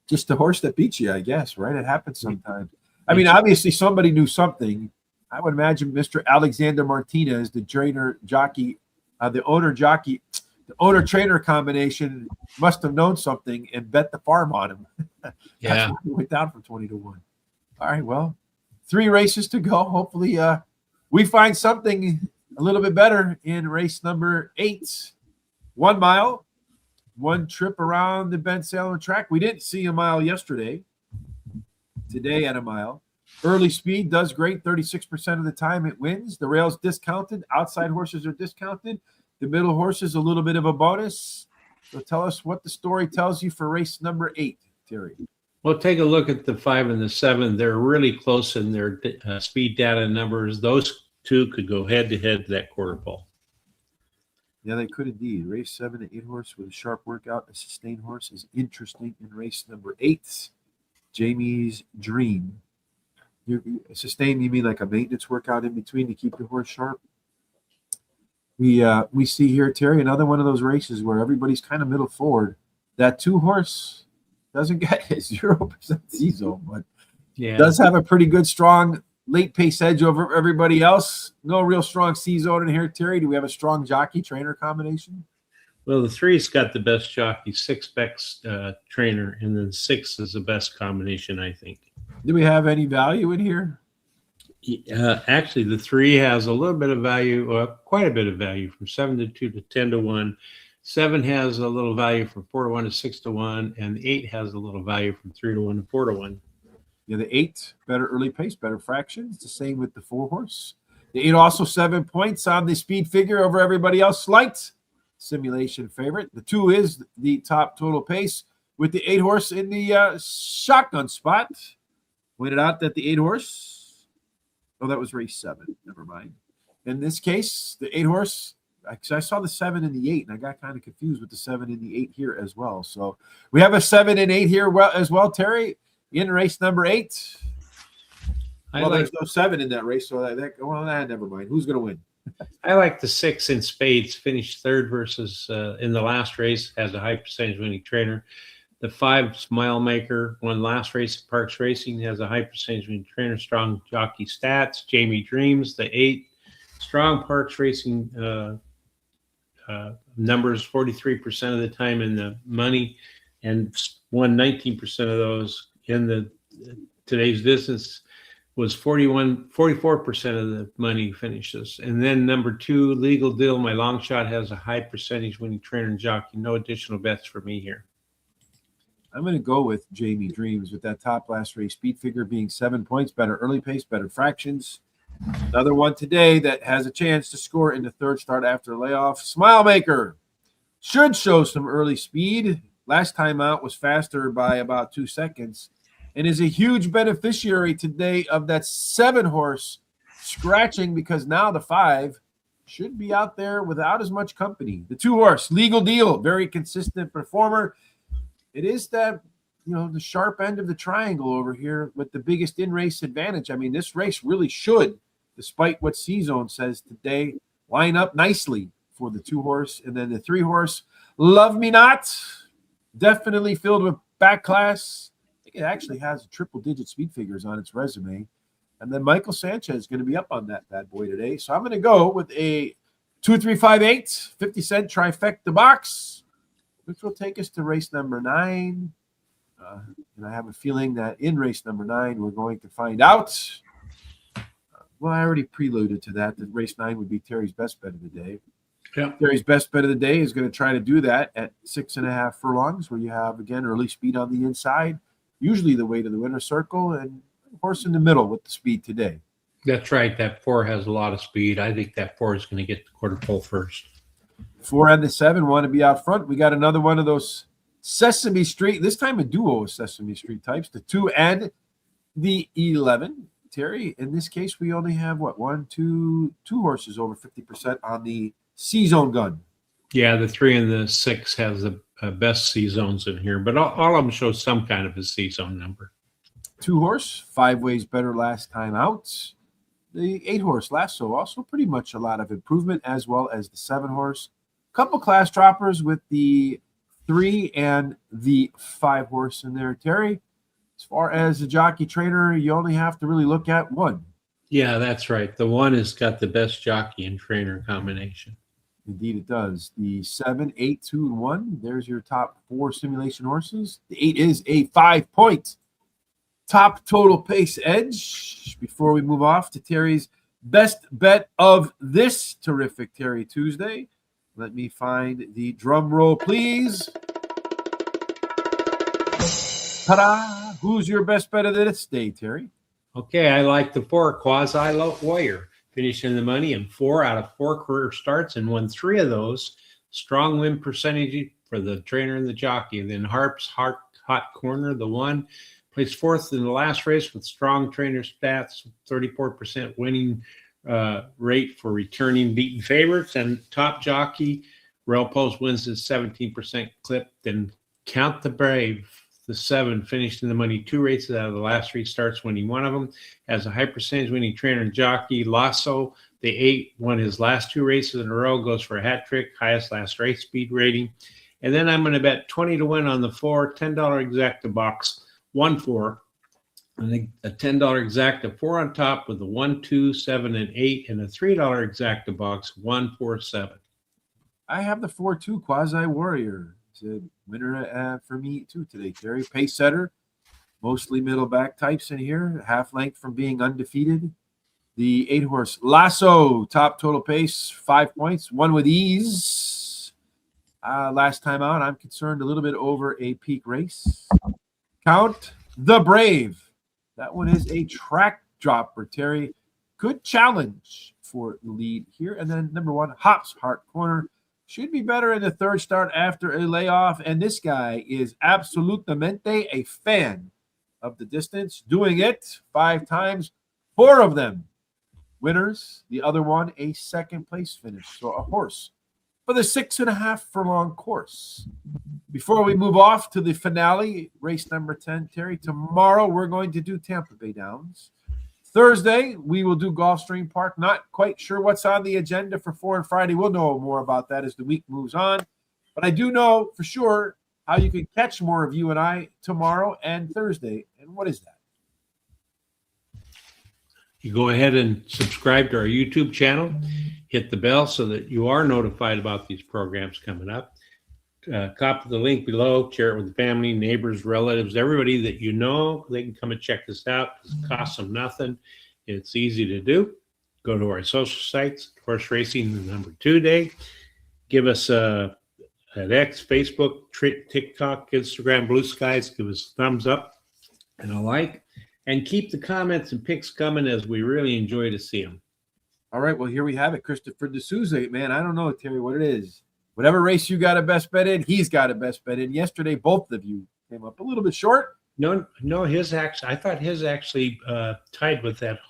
Just the horse that beats you, I guess, right? It happens sometimes. I mean, obviously somebody knew something. I would imagine Mr. Alexander Martinez, the trainer jockey, the owner-trainer combination must have known something and bet the farm on him. Yeah. He went down from 20-1. All right, well, 3 races to go. Hopefully we find something a little bit better in race number 8. 1 mile, 1 trip around the Ben Salem track. We didn't see a mile yesterday. Today at a mile. Early speed does great. 36% of the time it wins. The rail's discounted. Outside horses are discounted. The middle horse is a little bit of a bonus. So tell us what the story tells you for race number 8, Terry. Well, take a look at the 5 and the 7. They're really close in their speed data numbers. Those 2 could go head-to-head to that quarter pole. Yeah, they could indeed. Race 7, the 8 horse with a sharp workout. A sustained horse is interesting in race number 8. Jamie's Dream. Sustained, you mean like a maintenance workout in between to keep the horse sharp? We see here, Terry, another one of those races where everybody's kind of middle forward. That 2 horse doesn't get a 0% C-zone, but does have a pretty good, strong late pace edge over everybody else. No real strong C-zone in here, Terry. Do we have a strong jockey trainer combination? Well, the 3's got the best jockey, 6 Beck's trainer, and then 6 is the best combination, I think. Do we have any value in here? Actually, the 3 has a little bit of value, quite a bit of value, from 7-2 to 10-1. 7 has a little value from 4-1 to 6-1, and the 8 has a little value from 3-1 to 4-1. Yeah, the 8, better early pace, better fraction. It's the same with the 4 horse. The 8 also 7 points on the speed figure over everybody else. Slight simulation favorite. The 2 is the top total pace with the 8 horse in the shotgun spot. Pointed out that the 8 horse, that was race 7. Never mind. In this case, the 8 horse, I saw the 7 and the 8, and I got kind of confused with the 7 and the 8 here as well. So we have a 7 and 8 here as well, Terry, in race number 8. There's no 7 in that race, so never mind. Who's going to win? I like the 6 in spades, finished third versus in the last race, has a high percentage winning trainer. The 5 Smile Maker won last race at Parx Racing, has a high percentage winning trainer, strong jockey stats. Jamie Dreams, the 8 strong Parx Racing numbers, 43% of the time in the money, and won 19% of those in the today's distance. Was 44% of the money finishes. And then number 2, Legal Deal, my long shot, has a high percentage winning trainer and jockey. No additional bets for me here. I'm going to go with Jamie Dreams with that top last race speed figure being 7 points, better early pace, better fractions. Another one today that has a chance to score in the third start after layoff. Smile Maker should show some early speed. Last time out was faster by about 2 seconds. And is a huge beneficiary today of that 7-horse scratching, because now the 5 should be out there without as much company. The 2-horse, Legal Deal, very consistent performer. It is that, the sharp end of the triangle over here with the biggest in-race advantage. I mean, this race really should, despite what C-Zone says today, line up nicely for the 2-horse. And then the 3-horse, Love Me Not, definitely filled with back class. It actually has triple-digit speed figures on its resume. And then Michael Sanchez is going to be up on that bad boy today. So I'm going to go with a 2, 3, 5, 8, 50-cent trifecta box, which will take us to race number 9. And I have a feeling that in race number 9, we're going to find out. Well, I already preluded to that race 9 would be Terry's best bet of the day. Yeah. Terry's best bet of the day is going to try to do that at 6.5 furlongs, where you have, again, early speed on the inside. Usually the way to the winner's circle, and horse in the middle with the speed today. That's right. That 4 has a lot of speed. I think that 4 is going to get the quarter pole first. 4 and the 7 want to be out front. We got another one of those Sesame Street, this time a duo of Sesame Street types, the 2 and the 11. Terry, in this case, we only have, two horses over 50% on the C-Zone gun. Yeah, the 3 and the 6 has the best C-Zones in here, but all of them show some kind of a C-Zone number. 2-horse, 5 ways better last time out. The 8-horse, Lasso, also pretty much a lot of improvement, as well as the 7-horse. Couple class droppers with the 3 and the 5-horse in there. Terry, as far as the jockey trainer, you only have to really look at 1. Yeah, that's right. The 1 has got the best jockey and trainer combination. Indeed, it does. The 7, 8, 2, and 1. There's your top 4 simulation horses. The 8 is a 5-point top total pace edge. Before we move off to Terry's best bet of this terrific Terry Tuesday, let me find the drum roll, please. Ta-da! Who's your best bet of this day, Terry? Okay, I like the 4 Quasi Warrior. Finishing the money in 4 out of 4 career starts and won 3 of those. Strong win percentage for the trainer and the jockey. And then Harp's Hot Corner, the 1, placed 4th in the last race with strong trainer stats, 34% winning rate for returning beaten favorites. And top jockey, Rail Post, wins at 17% clip. Then Count the Brave, the 7, finished in the money 2 races out of the last 3 starts, winning 1 of them. Has a high percentage winning trainer and jockey. Lasso, the 8, won his last 2 races in a row, goes for a hat trick, highest last race speed rating. And then I'm going to bet 20 to win on the 4, $10 exacta box, 1-4. I think a $10 exacta 4 on top with the 1, 2, 7, and 8, and a $3 exacta box, 1, 4, 7. I have the 4-2 Quasi Warrior. It's a winner for me too today, Terry. Pace setter, mostly middle back types in here, half length from being undefeated. The 8-horse Lasso, top total pace, 5 points, won with ease. Last time out, I'm concerned a little bit over a peak race. Count the Brave. That one is a track dropper, Terry. Good challenge for the lead here. And then number 1, Hop's Heart Corner. Should be better in the third start after a layoff. And this guy is absolutamente a fan of the distance, doing it 5 times, 4 of them winners. The other one, a second place finish. So a horse for the 6.5 furlong course. Before we move off to the finale, race number 10, Terry, tomorrow we're going to do Tampa Bay Downs. Thursday, we will do Gulfstream Park. Not quite sure what's on the agenda for 4 and Friday. We'll know more about that as the week moves on. But I do know for sure how you can catch more of you and I tomorrow and Thursday. And what is that? You go ahead and subscribe to our YouTube channel. Hit the bell so that you are notified about these programs coming up. Copy the link below. Share it with the family, neighbors, relatives, everybody that you know. They can come and check this out. It costs them nothing. It's easy to do. Go to our social sites, Parx Racing, the number 2 day. Give us an X, Facebook, TikTok, Instagram, Blue Skies. Give us a thumbs up and a like. And keep the comments and picks coming, as we really enjoy to see them. All right, well, here we have it. Christopher D'Souza, man, I don't know, Terry, what it is. Whatever race you got a best bet in, he's got a best bet in. Yesterday, both of you came up a little bit short. No, I thought his actually tied with that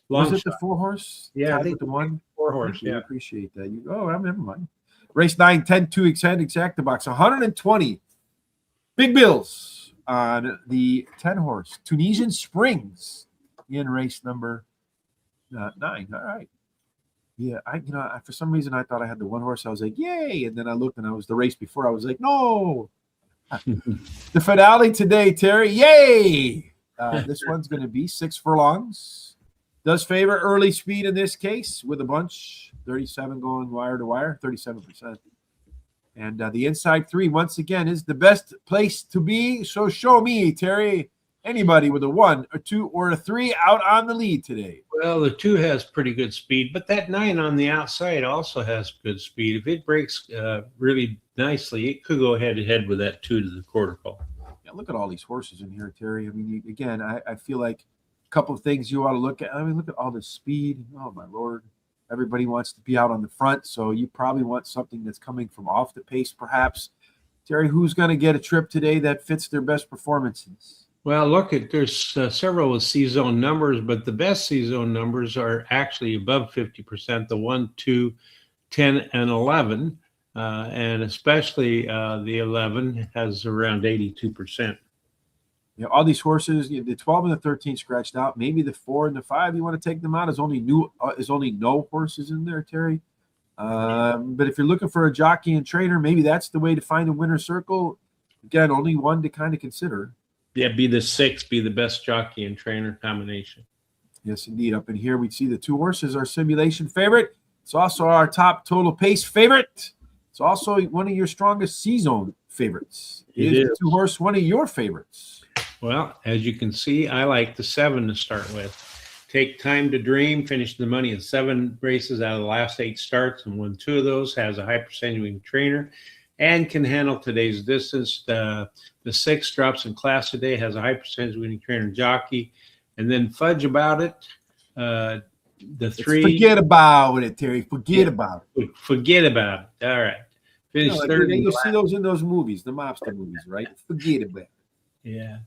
long Was it shot. the 4-horse? Yeah, I think the one 4-horse. I Yeah. appreciate that. Never mind. Race 9, 10, 2 exact the box. 120 big bills on the 10-horse Tunisian Springs in race number 9. All right. Yeah, for some reason I thought I had the 1-horse. I was like, yay! And then I looked and I was the race before. I was like, no. The finale today, Terry. Yay! This one's going to be 6 furlongs. Does favor early speed in this case with a bunch. 37 going wire to wire, 37%. And the inside 3, once again, is the best place to be. So show me, Terry, anybody with a 1, a 2, or a 3 out on the lead today. Well, the 2 has pretty good speed, but that 9 on the outside also has good speed. If it breaks really nicely, it could go head to head with that 2 to the quarter pole. Yeah, look at all these horses in here, Terry. I mean, again, I feel like a couple of things you ought to look at. I mean, look at all this speed. Oh, my Lord. Everybody wants to be out on the front, so you probably want something that's coming from off the pace, perhaps. Terry, who's going to get a trip today that fits their best performances? Well, there's several with C-zone numbers, but the best C-zone numbers are actually above 50%, the 1, 2, 10, and 11, and especially the 11 has around 82%. All these horses, the 12 and the 13 scratched out. Maybe the 4 and the 5, you want to take them out. Is only no horses in there, Terry. But if you're looking for a jockey and trainer, maybe that's the way to find a winner's circle. Again, only one to kind of consider. Yeah, be the 6, be the best jockey and trainer combination. Yes, indeed. Up in here, we see the 2 horses, our simulation favorite. It's also our top total pace favorite. It's also one of your strongest C-zone favorites. It is. The 2 horse one of your favorites? Well, as you can see, I like the 7 to start with. Take Time to Dream, finished the money in 7 races out of the last 8 starts, and won 2 of those, has a high percentage winning trainer, and can handle today's distance. The 6 drops in class today, has a high percentage winning trainer jockey, and then Fudge About It. The 3. Forget about it, Terry. Forget about it. Forget about it. All right. Finished third. You see those in those movies, the mobster movies, right? Forget about it. Yeah.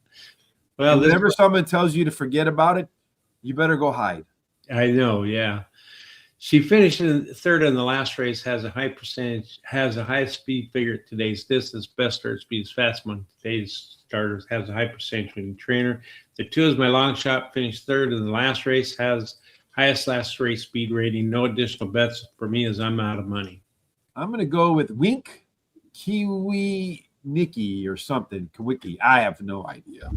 Well, whenever someone tells you to forget about it, you better go hide. I know, yeah. She finished in 3rd in the last race, has a high percentage, has a high speed figure at today's distance. Best start speed is fast among today's starters, has a high percentage winning trainer. The 2 is my long shot, finished 3rd in the last race, has highest last race speed rating. No additional bets for me as I'm out of money. I'm going to go with Wink Kiwi Nikki or something. Kawiki. I have no idea.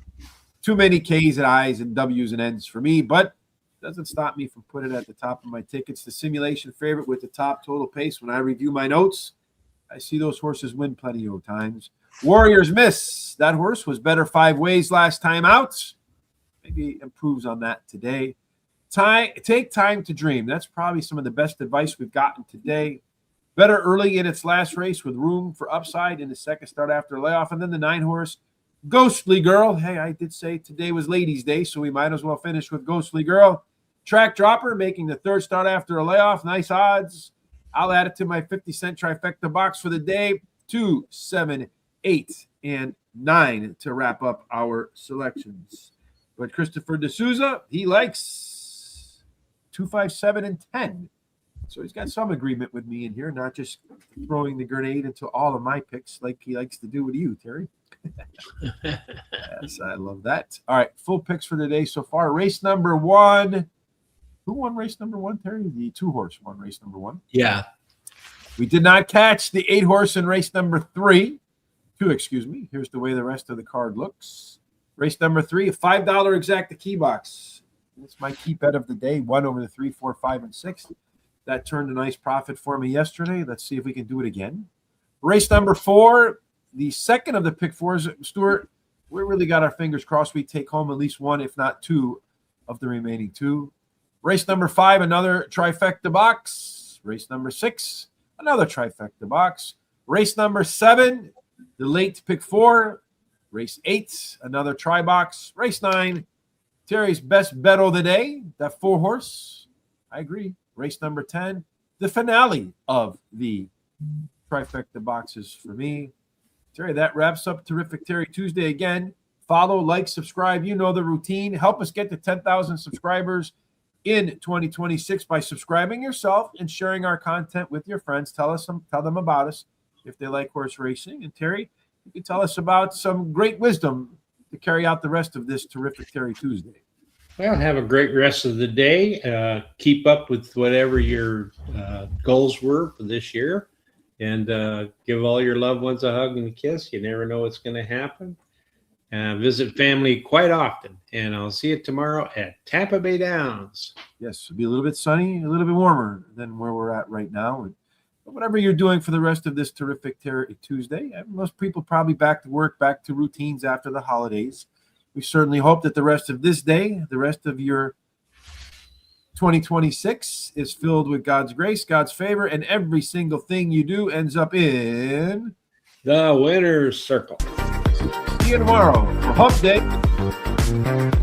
Too many K's and I's and W's and N's for me, but doesn't stop me from putting it at the top of my tickets. The simulation favorite with the top total pace. When I review my notes, I see those horses win plenty of times. Warriors Miss. That horse was better 5 ways last time out. Maybe improves on that today. Take Time to Dream. That's probably some of the best advice we've gotten today. Better early in its last race with room for upside in the second start after a layoff. And then the 9 horse, Ghostly Girl. Hey, I did say today was Ladies' Day, so we might as well finish with Ghostly Girl. Track Dropper making the 3rd start after a layoff. Nice odds. I'll add it to my 50-cent trifecta box for the day. 2, 7, 8, and 9 to wrap up our selections. But Christopher D'Souza, he likes 2, 5, 7, and 10. So he's got some agreement with me in here, not just throwing the grenade into all of my picks like he likes to do with you, Terry. Yes, I love that. All right, full picks for the day so far. Race number 1. Who won race number 1, Terry? The 2-horse won race number 1. Yeah. We did not catch the 8-horse in race number 2, excuse me. Here's the way the rest of the card looks. Race number 3, a $5 exacta key box. It's my key bet of the day. 1 over the 3, 4, 5, and 6. That turned a nice profit for me yesterday. Let's see if we can do it again. Race number 4, the second of the pick 4s. Stuart, we really got our fingers crossed we take home at least 1, if not 2, of the remaining 2. Race number 5, another trifecta box. Race number 6, another trifecta box. Race number 7, the late pick 4. Race 8, another tri box. Race 9, Terry's best bet of the day, that 4-horse. I agree. Race number 10, the finale of the trifecta boxes for me. Terry, that wraps up Terrific Terry Tuesday again. Follow, like, subscribe. You know the routine. Help us get to 10,000 subscribers in 2026 by subscribing yourself and sharing our content with your friends. Tell them about us if they like horse racing. And Terry, you can tell us about some great wisdom to carry out the rest of this Terrific Terry Tuesday. Well, have a great rest of the day. Keep up with whatever your goals were for this year. And give all your loved ones a hug and a kiss. You never know what's going to happen. Visit family quite often. And I'll see you tomorrow at Tampa Bay Downs. Yes, it'll be a little bit sunny, a little bit warmer than where we're at right now. And whatever you're doing for the rest of this Terrific Terry Tuesday, most people probably back to work, back to routines after the holidays. We certainly hope that the rest of this day, the rest of your 2026 is filled with God's grace, God's favor, and every single thing you do ends up in the winner's circle. See you tomorrow for Hump Day.